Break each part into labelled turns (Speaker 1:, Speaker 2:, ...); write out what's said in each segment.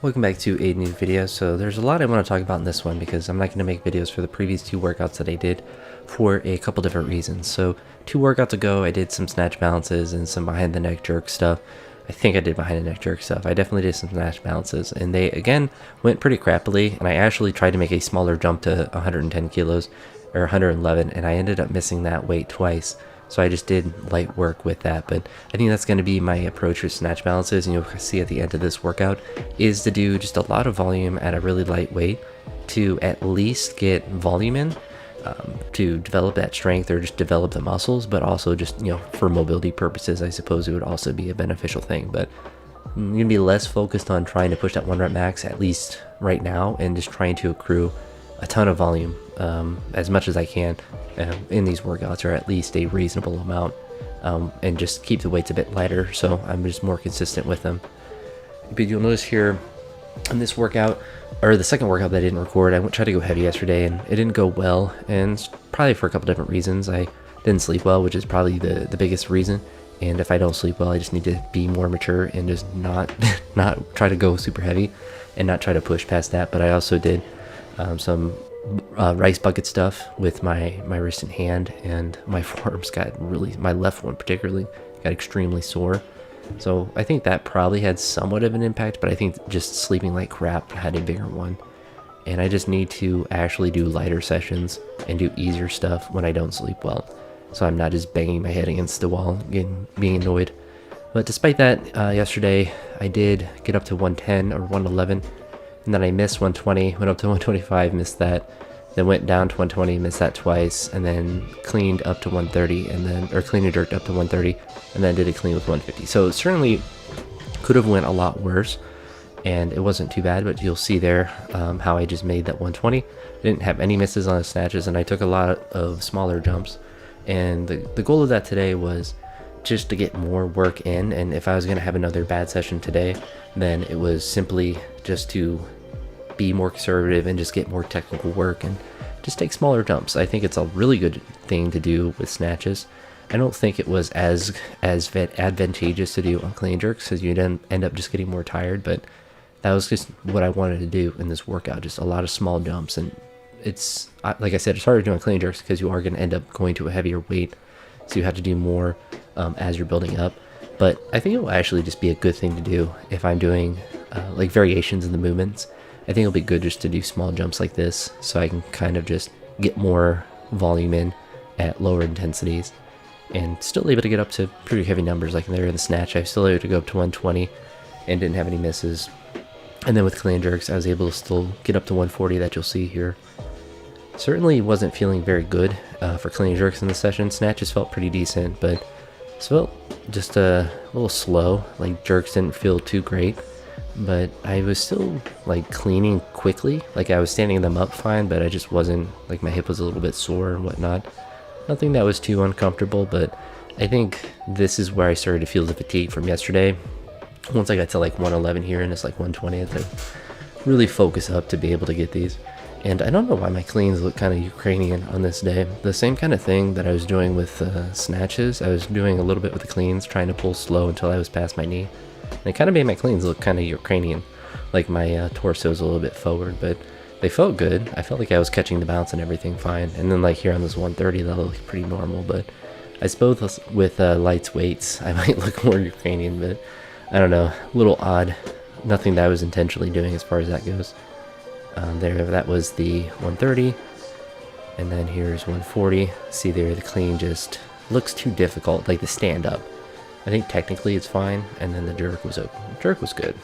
Speaker 1: Welcome back to a new video. So there's a lot I want to talk about in this one because I'm not going to make videos for the previous two workouts that I did for a couple different reasons. So 2 workouts ago I did some snatch balances and some behind the neck jerk stuff. I think I did behind the neck jerk stuff. I definitely did some snatch balances and they again went pretty crappily, and I actually tried to make a smaller jump to 110 kilos or 111 and I ended up missing that weight twice. So I just did light work with that, but I think that's going to be my approach with snatch balances, and you'll see at the end of this workout, is to do just a lot of volume at a really light weight to at least get volume in, to develop that strength or just develop the muscles, but also just, for mobility purposes, I suppose it would also be a beneficial thing. But I'm going to be less focused on trying to push that 1 rep max, at least right now, and just trying to accrue a ton of volume as much as I can in these workouts, or at least a reasonable amount, and just keep the weights a bit lighter so I'm just more consistent with them. But you'll notice here in this workout, or the second workout that I didn't record, I tried to go heavy yesterday and it didn't go well, and it's probably for a couple different reasons. I didn't sleep well, which is probably the biggest reason, and if I don't sleep well I just need to be more mature and just not try to go super heavy and not try to push past that. But I also did some rice bucket stuff with my wrist and hand, and my forearms got my left one particularly got extremely sore. So I think that probably had somewhat of an impact, but I think just sleeping like crap had a bigger one. And I just need to actually do lighter sessions and do easier stuff when I don't sleep well, so I'm not just banging my head against the wall being annoyed. But despite that, yesterday I did get up to 110 or 111, and then I missed 120, went up to 125, missed that, then went down to 120, missed that twice, and then cleaned up to 130, or clean and jerked up to 130, and then did a clean with 150. So it certainly could have went a lot worse, and it wasn't too bad, but you'll see there how I just made that 120. I didn't have any misses on the snatches, and I took a lot of smaller jumps, and the goal of that today was just to get more work in. And if I was going to have another bad session today, then it was simply just to be more conservative and just get more technical work and just take smaller jumps. I think it's a really good thing to do with snatches. I don't think it was as advantageous to do on clean jerks, because you'd end up just getting more tired, but that was just what I wanted to do in this workout, just a lot of small jumps. And it's, like I said, it's harder doing clean jerks because you are going to end up going to a heavier weight, so you have to do more as you're building up. But I think it will actually just be a good thing to do if I'm doing like variations in the movements. I think it'll be good just to do small jumps like this, so I can kind of just get more volume in at lower intensities and still able to get up to pretty heavy numbers. Like there in the snatch, I was still able to go up to 120 and didn't have any misses. And then with clean jerks, I was able to still get up to 140, that you'll see here. Certainly wasn't feeling very good for clean jerks in the session. Snatches felt pretty decent, but it felt just a little slow. Like jerks didn't feel too great, but I was still like cleaning quickly. Like I was standing them up fine, but I just wasn't, like my hip was a little bit sore and whatnot. Nothing that was too uncomfortable, but I think this is where I started to feel the fatigue from yesterday. Once I got to like 111 here and it's like 120, I had to really focus up to be able to get these. And I don't know why my cleans look kind of Ukrainian on this day. The same kind of thing that I was doing with snatches, I was doing a little bit with the cleans, trying to pull slow until I was past my knee. And it kind of made my cleans look kind of Ukrainian, like my torso is a little bit forward, but they felt good. I felt like I was catching the bounce and everything fine. And then like here on this 130, that looked pretty normal, but I suppose with lights weights, I might look more Ukrainian, but I don't know, a little odd. Nothing that I was intentionally doing as far as that goes. There, that was the 130, and then here's 140. See there, the clean just looks too difficult, like the stand up. I think technically it's fine, and then the jerk was good.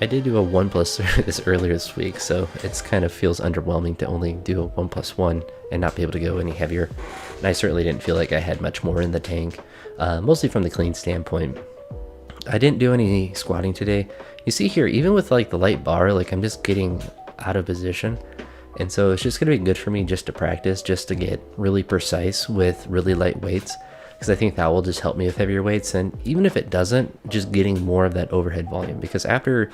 Speaker 1: I did do a 1+ this earlier this week, so it's kind of feels underwhelming to only do a 1+1 and not be able to go any heavier. And I certainly didn't feel like I had much more in the tank, mostly from the clean standpoint. I didn't do any squatting today. You see here, even with like the light bar, like I'm just getting out of position. And so it's just going to be good for me just to practice, just to get really precise with really light weights, because I think that will just help me with heavier weights. And even if it doesn't, just getting more of that overhead volume, because after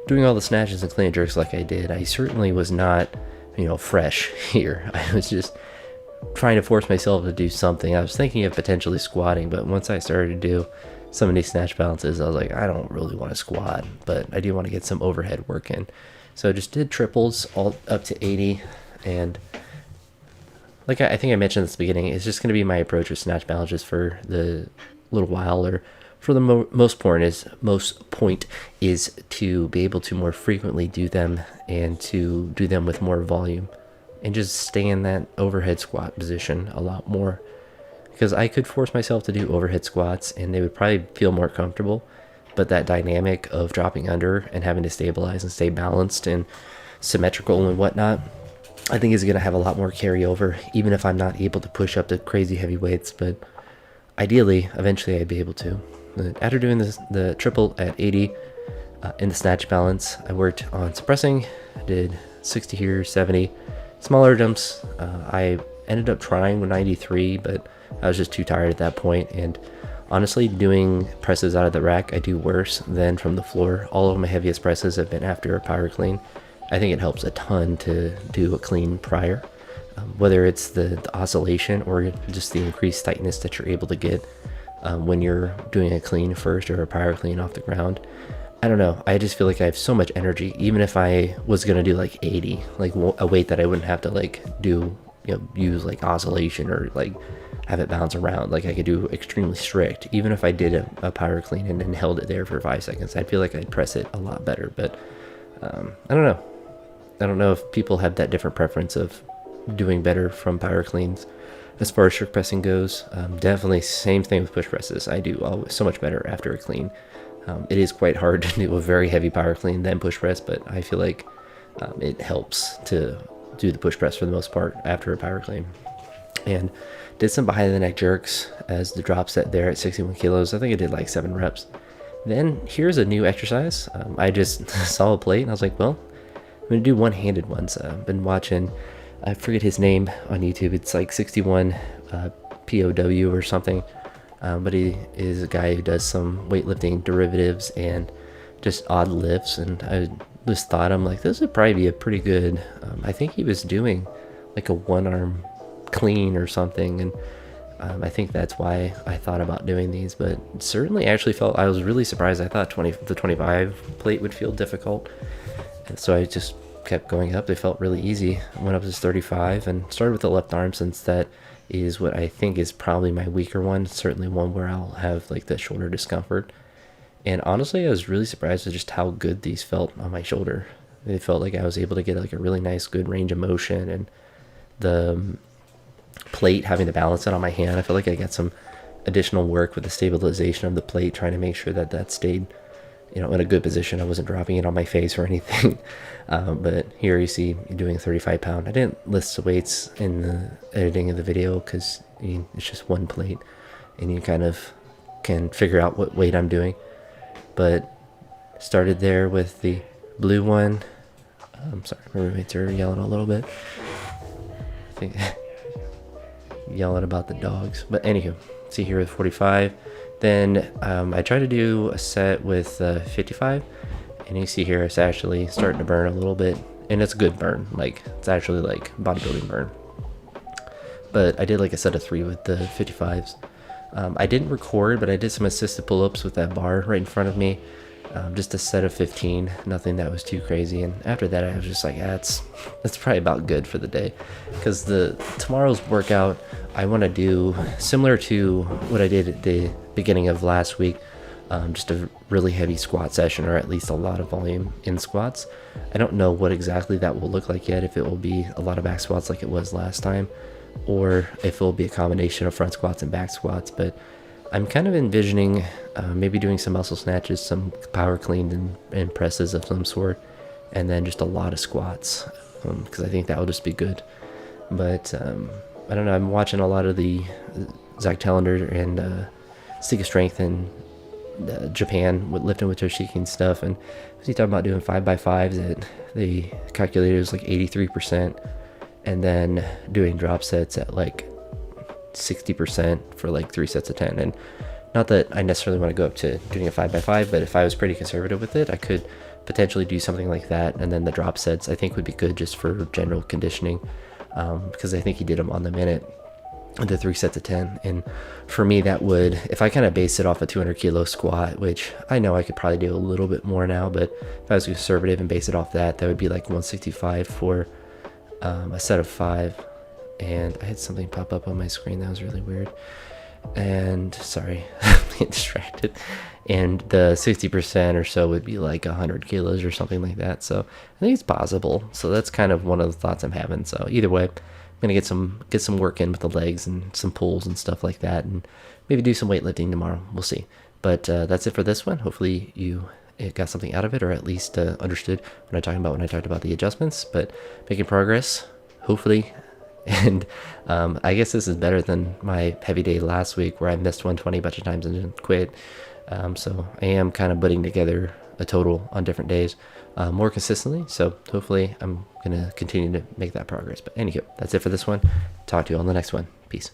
Speaker 1: doing all the snatches and clean jerks like I did, I certainly was not, fresh here. I was just trying to force myself to do something. I was thinking of potentially squatting, but once I started to do some of these snatch balances, I was like, I don't really want to squat, but I do want to get some overhead work in. So I just did triples all up to 80, and like I think I mentioned at the beginning, it's just going to be my approach with snatch balances for the little while, or for the most point is to be able to more frequently do them, and to do them with more volume, and just stay in that overhead squat position a lot more. Because I could force myself to do overhead squats and they would probably feel more comfortable, but that dynamic of dropping under and having to stabilize and stay balanced and symmetrical and whatnot, I think is going to have a lot more carryover, even if I'm not able to push up to crazy heavy weights. But ideally, eventually I'd be able to. After doing the triple at 80 in the snatch balance, I worked on suppressing. I did 60 here, 70. Smaller jumps, I ended up trying with 93, but I was just too tired at that point. And honestly, doing presses out of the rack, I do worse than from the floor. All of my heaviest presses have been after a power clean. I think it helps a ton to do a clean prior, whether it's the oscillation or just the increased tightness that you're able to get when you're doing a clean first or a power clean off the ground. I don't know, I just feel like I have so much energy, even if I was gonna do like 80, like a weight that I wouldn't have to like do, use like oscillation or like have it bounce around. Like I could do extremely strict, even if I did a power clean and then held it there for 5 seconds. I feel like I'd press it a lot better. But I don't know if people have that different preference of doing better from power cleans. As far as strict pressing goes, definitely same thing with push presses. I do always so much better after a clean. It is quite hard to do a very heavy power clean then push press, but I feel like it helps to do the push press for the most part after a power clean. And did some behind the neck jerks as the drop set there at 61 kilos. I think I did like 7 reps. Then here's a new exercise. I just saw a plate and I was like, well, I'm gonna do one-handed ones. I've been watching, I forget his name on YouTube. It's like 61 POW or something. But he is a guy who does some weightlifting derivatives and just odd lifts. And I just thought, I'm like, this would probably be a pretty good, I think he was doing like a one-arm clean or something. And I think that's why I thought about doing these, but certainly actually felt, I was really surprised. I thought the 25 plate would feel difficult. And so I just kept going up. They felt really easy. I went up to 35 and started with the left arm, since that is what I think is probably my weaker one. Certainly one where I'll have like the shoulder discomfort. And honestly, I was really surprised at just how good these felt on my shoulder. It felt like I was able to get like a really nice, good range of motion, and the plate, having to balance it on my hand, I feel like I got some additional work with the stabilization of the plate, trying to make sure that that stayed, in a good position. I wasn't dropping it on my face or anything. But here you see me doing a 35 pound. I didn't list the weights in the editing of the video because it's just one plate and you kind of can figure out what weight I'm doing. But started there with the blue one. I'm sorry, my roommates are yelling a little bit. I think yelling about the dogs. But anywho, see here with 45. Then I tried to do a set with 55, and you see here it's actually starting to burn a little bit, and it's a good burn. Like, it's actually like bodybuilding burn. But I did like a set of 3 with the 55s. I didn't record, but I did some assisted pull-ups with that bar right in front of me. Just a set of 15, nothing that was too crazy. And after that, I was just like, that's probably about good for the day. Because tomorrow's workout, I want to do similar to what I did at the beginning of last week. Just a really heavy squat session, or at least a lot of volume in squats. I don't know what exactly that will look like yet, if it will be a lot of back squats like it was last time, or if it will be a combination of front squats and back squats. But I'm kind of envisioning maybe doing some muscle snatches, some power cleans and presses of some sort, and then just a lot of squats, because I think that will just be good. But I don't know, I'm watching a lot of the Zach Tellender and Stick of Strength in Japan with lifting with Toshiki and stuff, and he talking about doing 5x5s at the calculators like 83%, and then doing drop sets at like 60% for like 3 sets of 10. And not that I necessarily want to go up to doing a 5x5, but if I was pretty conservative with it, I could potentially do something like that. And then the drop sets I think would be good just for general conditioning, because I think he did them on the minute. the 3 sets of 10. And for me, that would, if I kind of base it off a 200 kilo squat, which I know I could probably do a little bit more now, but if I was conservative and base it off that, that would be like 165 for a set of 5. And I had something pop up on my screen that was really weird, and sorry, I'm getting distracted. And the 60% or so would be like 100 kilos or something like that. So I think it's possible. So that's kind of one of the thoughts I'm having. So either way, I'm gonna get some work in with the legs and some pulls and stuff like that, and maybe do some weightlifting tomorrow. We'll see. But that's it for this one. Hopefully you got something out of it, or at least understood what I'm talking about when I talked about the adjustments. But making progress, hopefully. And I guess this is better than my heavy day last week where I missed 120 a bunch of times and then quit. So I am kind of putting together a total on different days more consistently. So hopefully I'm going to continue to make that progress. But anywho, that's it for this one. Talk to you on the next one. Peace.